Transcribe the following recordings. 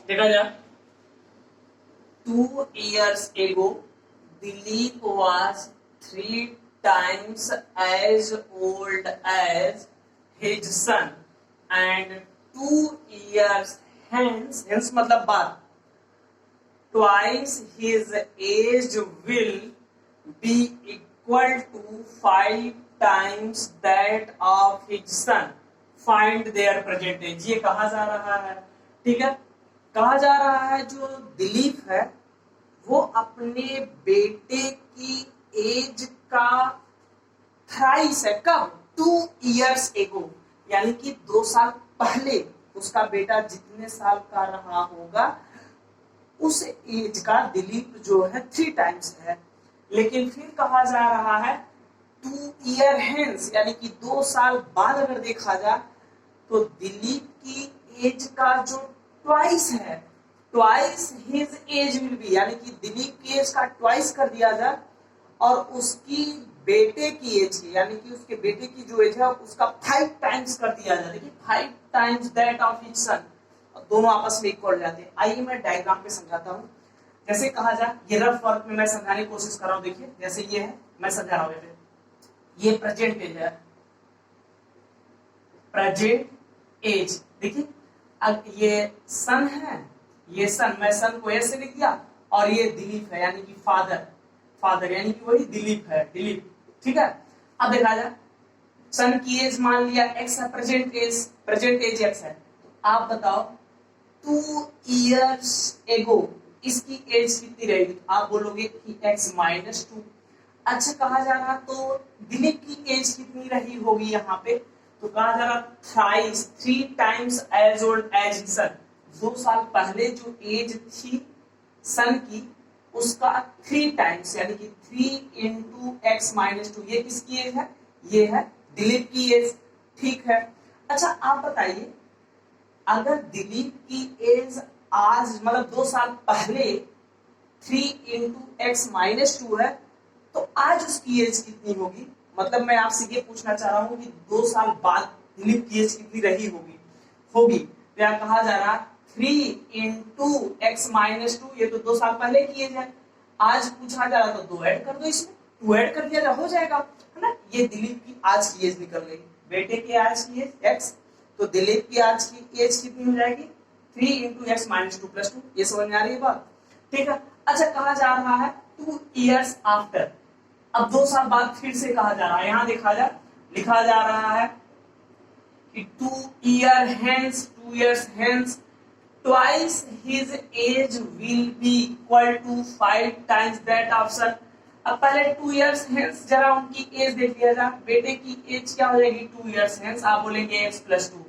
देखा जा 2 years ago Dilip was 3 times as old as his son and 2 years hence मतलब बाद twice his age will be equal to 5 times that of his son. Find their present age. ये कहा जा रहा है, ठीक है, कहा जा रहा है जो दिलीप है वो अपने बेटे की एज का थ्राइस है। कब? 2 years ago, यानी कि 2 साल पहले उसका बेटा जितने साल का रहा होगा उस एज का दिलीप जो है 3 टाइम्स है। लेकिन फिर कहा जा रहा है 2 year hence, यानी कि 2 साल बाद अगर देखा जाए तो दिलीप की एज का जो ट्वाइस है, twice his age will be, यानी कि दिलीप की एज का ट्वाइस कर दिया जाए और उसकी बेटे की एज की, यानी कि उसके बेटे की जो एज है उसका 5 टाइम्स कर दिया जाए। देखिए 5 times that of his son, दोनों आपस में इक्वल जाते हैं। आइए मैं डायग्राम पे समझाता हूँ। जैसे कहा जाए, ये रफ वर्क में मैं समझाने की कोशिश कर रहा हूँ। देखिए जैसे ये है, मैं समझा रहा हूँ, ये प्रेजेंट एज है, प्रेजेंट एज। देखिए अब ये सन है, ये सन, मैं सन को ऐसे लिख दिया और ये दिलीप है यानी कि फादर, फादर यानी कि वही दिलीप है, दिलीप, ठीक है। अब देखा जाए सन की एज मान लिया एक्स है, प्रेजेंट एज एक्स है। आप बताओ 2 years ago इसकी एज कितनी रहेगी? आप बोलोगे कि x -2। अच्छा कहा जा रहा तो दिलीप की एज कितनी रही होगी यहाँ पे? तो कहा जा रहा thrice, 3 times as old as सन, 2 साल पहले जो एज थी सन की उसका 3 टाइम्स, यानी कि 3 into x -2। ये किसकी एज है? ये है दिलीप की एज, ठीक है। अच्छा आप बताइए अगर दिलीप की एज आज मतलब 2 साल पहले 3 into x -2 है तो आज उसकी एज कितनी होगी? मतलब मैं आपसे ये पूछना चाह रहा हूँ कि 2 साल बाद दिलीप की एज कितनी रही होगी। तो यहाँ कहा जा रहा 3 into x -2, ये तो 2 साल पहले की एज है। आज पूछा जा रहा तो 2 ऐड कर दो, इसमें 2 ऐड कर दिया हो जाएगा, है ना। ये दिलीप की आज की एज निकल गई, बेटे की आज की एज x, तो दिलीप की आज की एज कितनी हो जाएगी? 3 into x -2 + 2। ये समझ में आ रही है बात, ठीक है। अच्छा कहा जा रहा है 2 years आफ्टर, अब 2 साल बाद फिर से कहा जा रहा है, यहां देखा जा लिखा जा रहा है कि 2 years hence twice his age will be equal to 5 times that of son। अब पहले 2 years hence जरा उनकी एज देख लिया जाए, बेटे की एज क्या हो जाएगी? 2 years hence, आप बोलेंगे x + 2।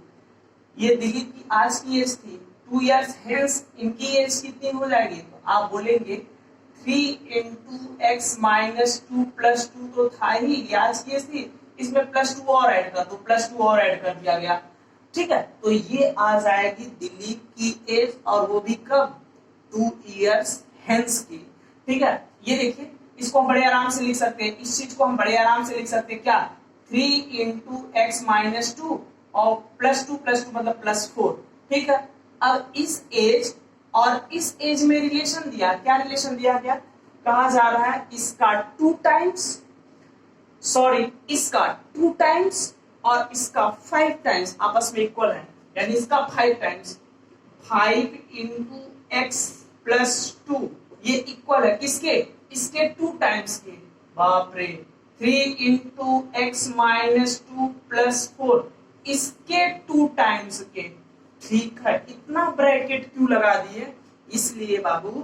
ये दिलीप की आज की एज थी, 2 years hence इनकी एज कितनी हो जाएगी? तो आप बोलेंगे 3 into x -2 + 2 तो था ही, ये आज की एज थी, इसमें +2 और ऐड कर दो, +2 और ऐड कर दिया गया, ठीक है। तो ये आ जाएगी दिलीप की एज, और वो भी कब? 2 years hence की, ठीक है। ये देखिए इसको हम बड़े आराम से लिख सकते हैं, इस चीज को हम बड़े आराम से लिख सकते हैं, क्या? 3 into x -2 और +2 मतलब +4, ठीक है। अब इस एज और इस एज में रिलेशन दिया, क्या रिलेशन दिया गया? कहा जा रहा है इसका 2 टाइम्स, सॉरी इसका 2 टाइम्स और इसका 5 टाइम्स आपस में इक्वल है, यानी इसका 5 टाइम्स, 5 into x + 2 ये इक्वल है किसके? इसके 2 टाइम्स के। बाप रे, 3 into x -2 + 4 इसके 2 टाइम्स के, ठीक है। इतना ब्रैकेट क्यों लगा दिए? इसलिए बाबू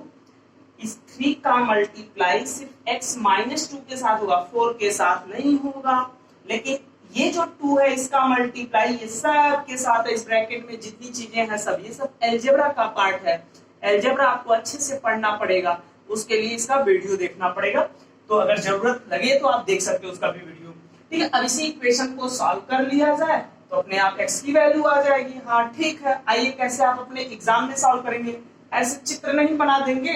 इस 3 का मल्टीप्लाई सिर्फ x -2 के साथ होगा, 4 के साथ नहीं होगा। लेकिन ये जो 2 है इसका मल्टीप्लाई ये सब के साथ है, इस ब्रैकेट में जितनी चीजें हैं सब, ये सब अलजेब्रा का पार्ट है। अलजेब्रा आपको अच्छे से पढ़ना पड़ेगा, उसके लिए इसका वीडियो देखना पड़ेगा। तो अगर जरूरत लगे तो आप देख सकते हो उसका भी वीडियो, ठीक है। अब इसी इक्वेशन को सॉल्व कर लिया जाए तो अपने आप x की वैल्यू आ जाएगी। हाँ ठीक है, आइए कैसे आप अपने एग्जाम में सॉल्व करेंगे? ऐसे चित्र नहीं बना देंगे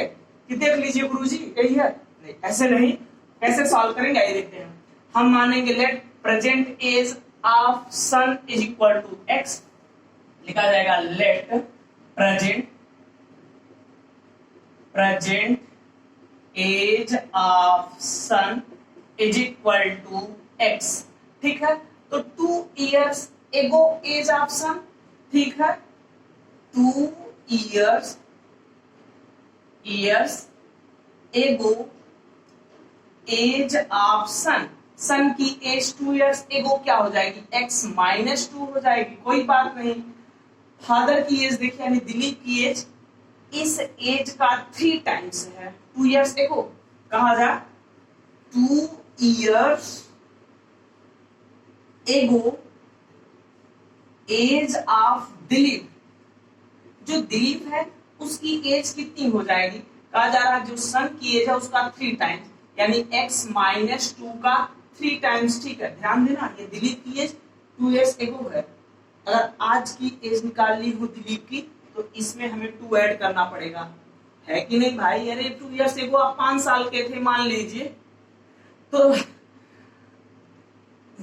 कि देख लीजिए गुरुजी यही है, नहीं ऐसे नहीं। कैसे सॉल्व करेंगे आइए देखते हैं। हम मानेंगे let present age of son is equal to x, लिखा जाएगा let present present age of son is equal to x. ठीक है, तो 2 years एगो एज ऑफ सन, ठीक है, 2 years एगो एज ऑफ सन, सन की एज 2 years एगो क्या हो जाएगी, x माइनस 2 हो जाएगी, कोई बात नहीं। फादर की एज देखिए, यानी दिलीप की एज इस एज का 3 टाइम्स है, 2 years एगो, कहा जा 2 years एगो एज ऑफ दिलीप, जो दिलीप है उसकी एज कितनी हो जाएगी, कहा जा रहा है जो सन की एज है उसका 3 टाइम्स, यानी x माइनस 2 का 3 टाइम्स। ठीक है, ध्यान देना, ये दिलीप की एज 2 years एगो है। अगर आज की एज निकालनी हो दिलीप की तो इसमें हमें 2 ऐड करना पड़ेगा, है कि नहीं भाई। अरे 2 years एगो आप 5 साल के थे मान लीजिए, तो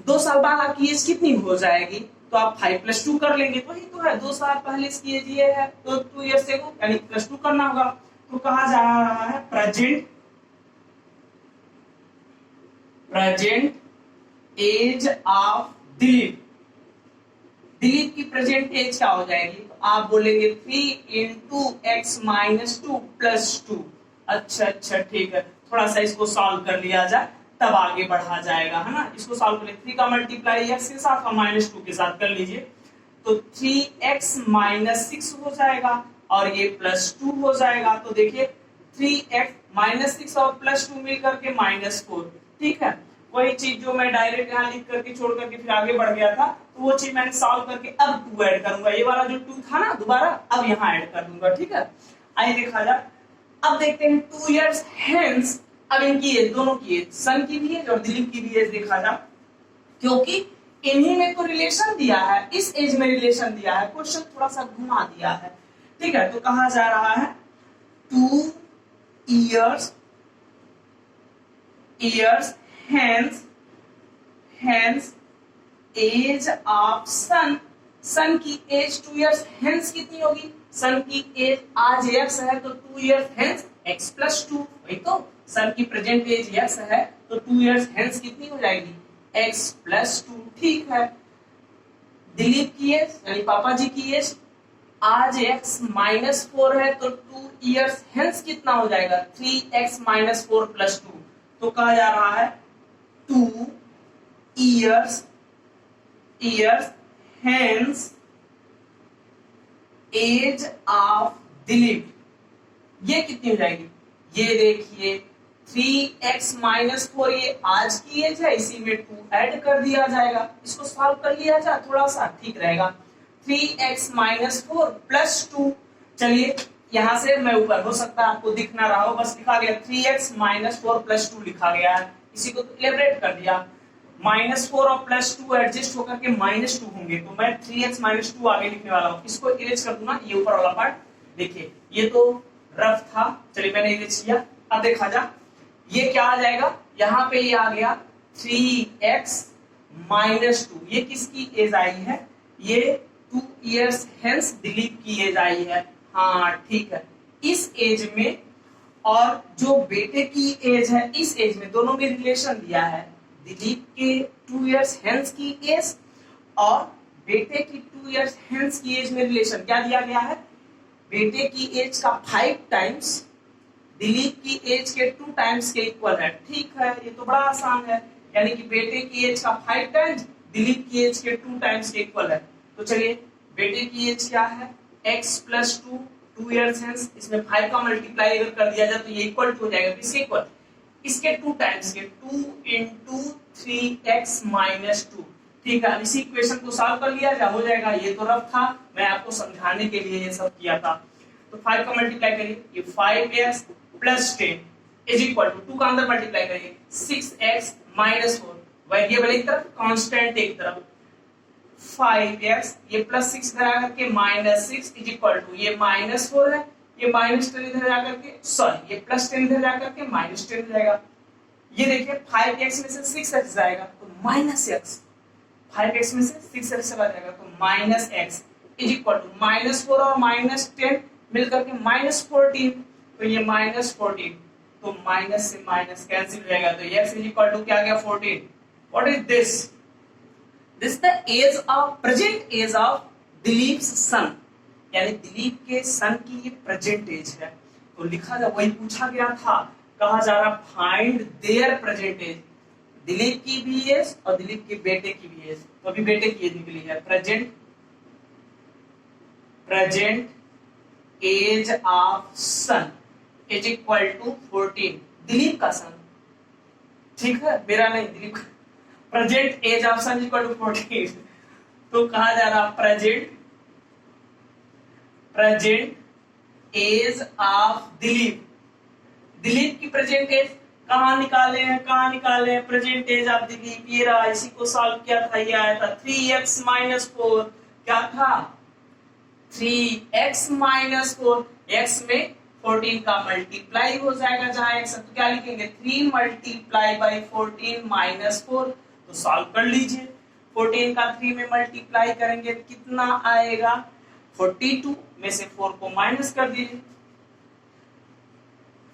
2 साल बाद आपकी एज कितनी हो जाएगी, तो आप 5 + 2 कर लेंगे, वही तो है, 2 साल पहले इसकी एज ये है, तो 2 years एगो यानी +2 करना होगा। तो कहा जा रहा है present age of Dilip, Dilip की प्रेजेंट एज क्या हो जाएगी, तो आप बोलेंगे 3 × x माइनस 2 + 2। अच्छा ठीक है, थोड़ा सा इसको सॉल्व कर लिया जाए तब आगे बढ़ा जाएगा, है ना। इसको सॉल्व कर ले, 3 का मल्टीप्लाई x के साथ और -2 के साथ कर लीजिए, तो 3x - 6 हो जाएगा और ये +2 हो जाएगा। तो देखिए 3x - 6 और +2 मिलकर के -4। ठीक है, वही चीज जो मैं डायरेक्ट यहाँ लिख करके छोड़ करके फिर आगे बढ़ गया था, तो वो चीज मैंने सॉल्व करके अब 2 ऐड करूंगा, ये वाला जो 2 था ना दोबारा अब यहाँ ऐड कर दूंगा। ठीक है, आइए देखा जाए। अब देखते हैं 2 years hence, अब इनकी एज, दोनों की एज, सन की भी एज और दिलीप की भी एज देखा जाए, क्योंकि इन्हीं में तो रिलेशन दिया है, इस एज में रिलेशन दिया है, क्वेश्चन थोड़ा सा घुमा दिया है। ठीक है, तो कहा जा रहा है 2 years hence एज ऑफ सन, सन की एज 2 years hence कितनी होगी, सन की एज आज x है तो 2 years hence x + 2, वही तो सन की प्रेजेंट एज x है तो 2 years hence कितनी हो जाएगी, x + 2। ठीक है, दिलीप की एज यानी पापा जी की एज आज x -4 है तो 2 years hence कितना हो जाएगा, 3x - 4 + 2। तो कहा जा रहा है 2 years hence age of Dilip, ये कितनी हो जाएगी, ये देखिए 3x - 4 ये आज की एज है, इसी में 2 ऐड कर दिया जाएगा, इसको सॉल्व कर लिया जाए थोड़ा सा ठीक रहेगा। 3x - 4 + 2, चलिए यहाँ से मैं ऊपर, हो सकता है आपको दिख ना रहा हो, बस लिखा गया 3x - 4 + 2 लिखा गया है, इसी को तो इलेबरेट कर दिया। -4 और +2 एडजस्ट होकर के -2 होंगे, तो मैं 3x - 2 आगे लिखने वाला हूँ, इसको इरेज कर दूंगा, ये ऊपर वाला पार्ट। देखिए ये तो रफ था, चलिए मैंने इरेज किया। अब देखा जा ये क्या आ जाएगा, यहाँ पे ये आ गया 3x - 2, ये किसकी एज आई है, ये 2 years hence दिलीप की एज आई है। हाँ ठीक है, इस एज में और जो बेटे की एज है इस एज में, दोनों में रिलेशन दिया है, दिलीप के 2 years hence की एज और बेटे की 2 years hence की एज में रिलेशन क्या दिया गया है, बेटे की एज का 5 टाइम्स दिलीप की एज के 2 टाइम्स के इक्वल है। ठीक है, ये तो बड़ा आसान है, यानी कि बेटे की एज का 5 टाइम्स दिलीप की एज के 2 टाइम्स के इक्वल है। तो चलिए बेटे की एज क्या है, x + 2 2 years hence, इसमें 5 का मल्टीप्लाई अगर कर दिया जाए तो ये इक्वल टू हो जाएगा, किसके इक्वल, इसके 2 टाइम्स के, 2 × 3x - 2। ठीक है, इसी इक्वेशन को सॉल्व कर लिया जाए, हो जाएगा। ये तो रफ था, मैं आपको समझाने के लिए ये सब किया था। तो 5 का मल्टीप्लाई करिए, ये 5x + 10 इज इक्वल टू 2 का अंदर मल्टीप्लाई करिए 6x - 4, वेरिएबल एक तरफ कांस्टेंट एक तरफ, 5x ये +6 इधर आकर के -6 इज इक्वल टू, ये -4 है, ये -10 इधर जाकर के, सॉरी ये +10 इधर जाकर के -10 हो जाएगा। ये देखिए 5x में से 6x जाएगा तो -x, 5x में से 6x चला जाएगा तो -x इज इक्वल टू -4 और -10 मिलकर के -14, तो ये -14, तो माइनस से माइनस कैंसिल हो जाएगा, तो x इज इक्वल टू क्या आ गया 14। What is this? This the age of present age of Dilip's son, यानी दिलीप के सन की ये प्रेजेंट एज है। तो लिखा जा, वही पूछा गया था, कहा जा रहा find their present age, Dilip की भी एज और दिलीप के बेटे की भी एज। तो अभी बेटे की एज निकली है, present age of son is equal to 14, Dilip का सन, ठीक है, मेरा नहीं, दिलीप का। Present age of son equal to 14, तो कहा जा रहा present age of Dilip, Dilip की प्रेजेंट एज कहाँ निकाले हैं, प्रेजेंट एज ऑफ दिलीप, ये रहा, इसी को सॉल्व किया था, ये आया था 3x - 4, क्या था 3x - 4, x में 14 का मल्टीप्लाई हो जाएगा, जहां x, तो क्या लिखेंगे 3 × 14 - 4, तो सॉल्व कर लीजिए। 14 का 3 में मल्टीप्लाई करेंगे कितना आएगा, 42 में से 4 को माइनस कर दीजिए,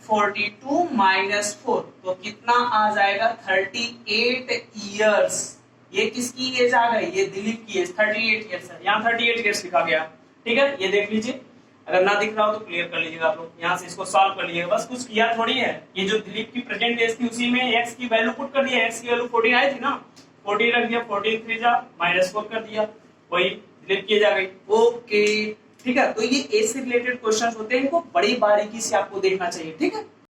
42 - 4, तो कितना आ जाएगा 38 इयर्स। ये किसकी एज आ गई, ये दिलीप की एज 38 इयर्स है, यहाँ 38 इयर्स लिखा गया, ठीक है, ये देख लीजिए। अगर ना दिख रहा हो तो क्लियर कर लीजिएगा आप लोग, यहाँ से इसको सॉल्व कर लीजिएगा, बस कुछ किया थोड़ी है। ये जो दिलीप की प्रेजेंट एज थी उसी में x की वैल्यू पुट कर दिया, x की वैल्यू 14 आई थी ना, 14 रख दिया, 14 3 जा -4 कर दिया, वही दिलीप की एज आ गई। ओके, ठीक है, तो ये एज से रिलेटेड क्वेश्चन होते हैं, इनको बड़ी बारीकी से आपको देखना चाहिए, ठीक है।